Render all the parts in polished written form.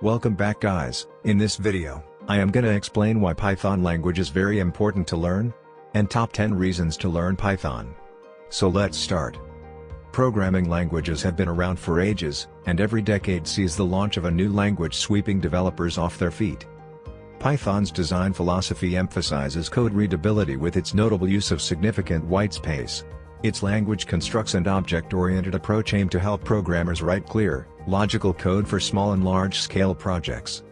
Welcome back guys. In this video, I am gonna explain why Python language is very important to learn, and top 10 reasons to learn Python. So let's start. Programming languages have been around for ages, and every decade sees the launch of a new language sweeping developers off their feet. Python's design philosophy emphasizes code readability with its notable use of significant whitespace. Its language constructs and object-oriented approach aim to help programmers write clear, logical code for small and large-scale projects.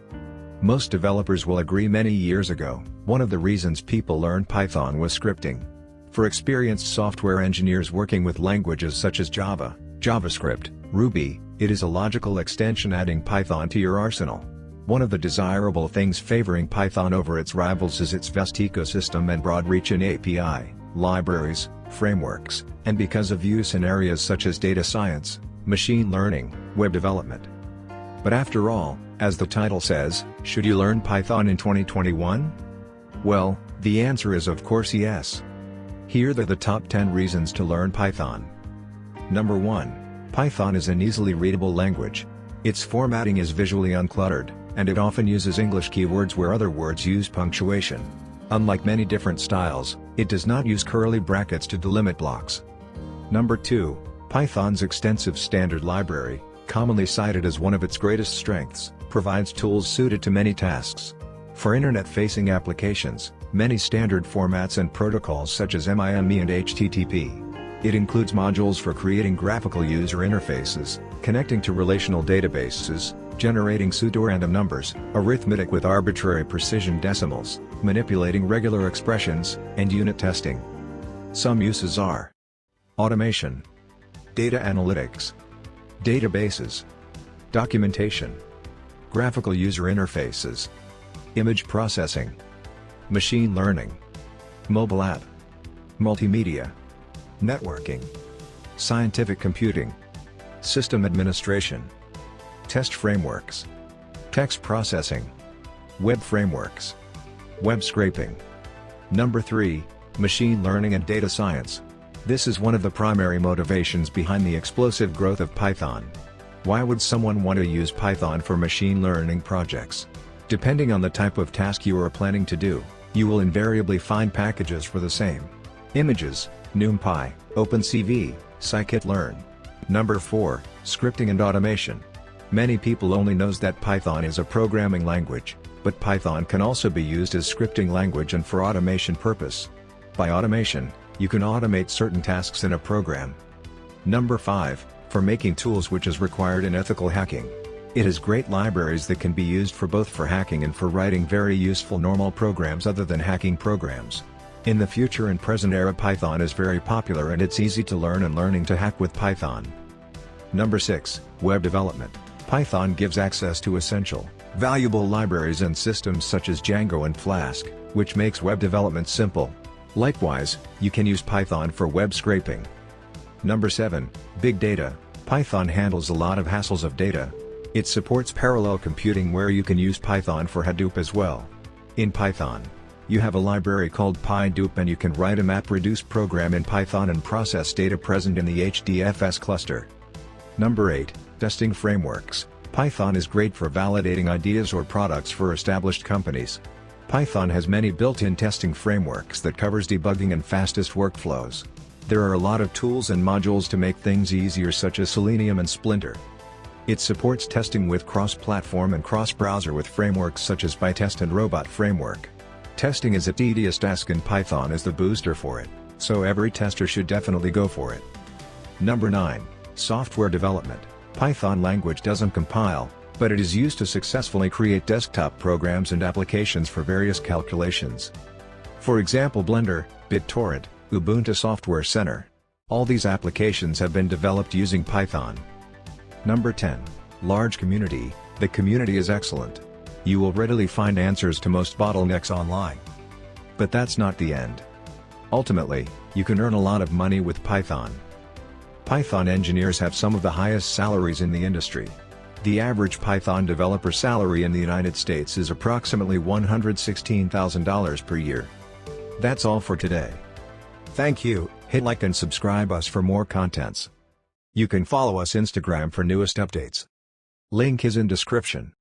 Most developers will agree many years ago, one of the reasons people learned Python was scripting. For experienced software engineers working with languages such as Java, JavaScript, Ruby, it is a logical extension adding Python to your arsenal. One of the desirable things favoring Python over its rivals is its vast ecosystem and broad reach in API, libraries, frameworks, and because of use in areas such as data science, machine learning, web development. But after all, as the title says, should you learn Python in 2021? Well, the answer is of course yes. Here are the top 10 reasons to learn Python. Number 1. Python is an easily readable language. Its formatting is visually uncluttered, and it often uses English keywords where other words use punctuation. Unlike many different styles, it does not use curly brackets to delimit blocks. Number 2. Python's extensive standard library, commonly cited as one of its greatest strengths, provides tools suited to many tasks. For internet-facing applications, many standard formats and protocols such as MIME and HTTP. It includes modules for creating graphical user interfaces, connecting to relational databases, generating pseudo-random numbers, arithmetic with arbitrary precision decimals, manipulating regular expressions, and unit testing. Some uses are automation, data analytics, databases, documentation, graphical user interfaces, image processing, machine learning, mobile app, multimedia, networking, scientific computing, system administration, test frameworks, text processing, web frameworks, web scraping. Number 3, machine learning and data science. This is one of the primary motivations behind the explosive growth of Python. Why would someone want to use Python for machine learning projects? Depending on the type of task you are planning to do, you will invariably find packages for the same. Images, NumPy, OpenCV, scikit-learn. Number 4, scripting and automation. Many people only knows that Python is a programming language, but Python can also be used as scripting language and for automation purpose. By automation, you can automate certain tasks in a program. Number 5, for making tools which is required in ethical hacking. It has great libraries that can be used for both for hacking and for writing very useful normal programs other than hacking programs. In the future and present era Python is very popular and it's easy to learn and learning to hack with Python. Number 6, web development. Python gives access to essential, valuable libraries and systems such as Django and Flask, which makes web development simple. Likewise, you can use Python for web scraping. Number 7, big data. Python handles a lot of hassles of data. It supports parallel computing where you can use Python for Hadoop as well. In Python, you have a library called PyDoop and you can write a MapReduce program in Python and process data present in the HDFS cluster. Number 8, testing frameworks. Python is great for validating ideas or products for established companies. Python has many built-in testing frameworks that covers debugging and fastest workflows. There are a lot of tools and modules to make things easier such as Selenium and Splinter. It supports testing with cross-platform and cross-browser with frameworks such as PyTest and Robot Framework. Testing is a tedious task and Python is the booster for it, so every tester should definitely go for it. Number 9, software development. Python language doesn't compile, but it is used to successfully create desktop programs and applications for various calculations. For example Blender, BitTorrent, Ubuntu Software Center. All these applications have been developed using Python. Number 10, large community. The community is excellent. You will readily find answers to most bottlenecks online. But that's not the end. Ultimately, you can earn a lot of money with Python. Python engineers have some of the highest salaries in the industry. The average Python developer salary in the United States is approximately $116,000 per year. That's all for today. Thank you, hit like and subscribe us for more contents. You can follow us Instagram for newest updates. Link is in description.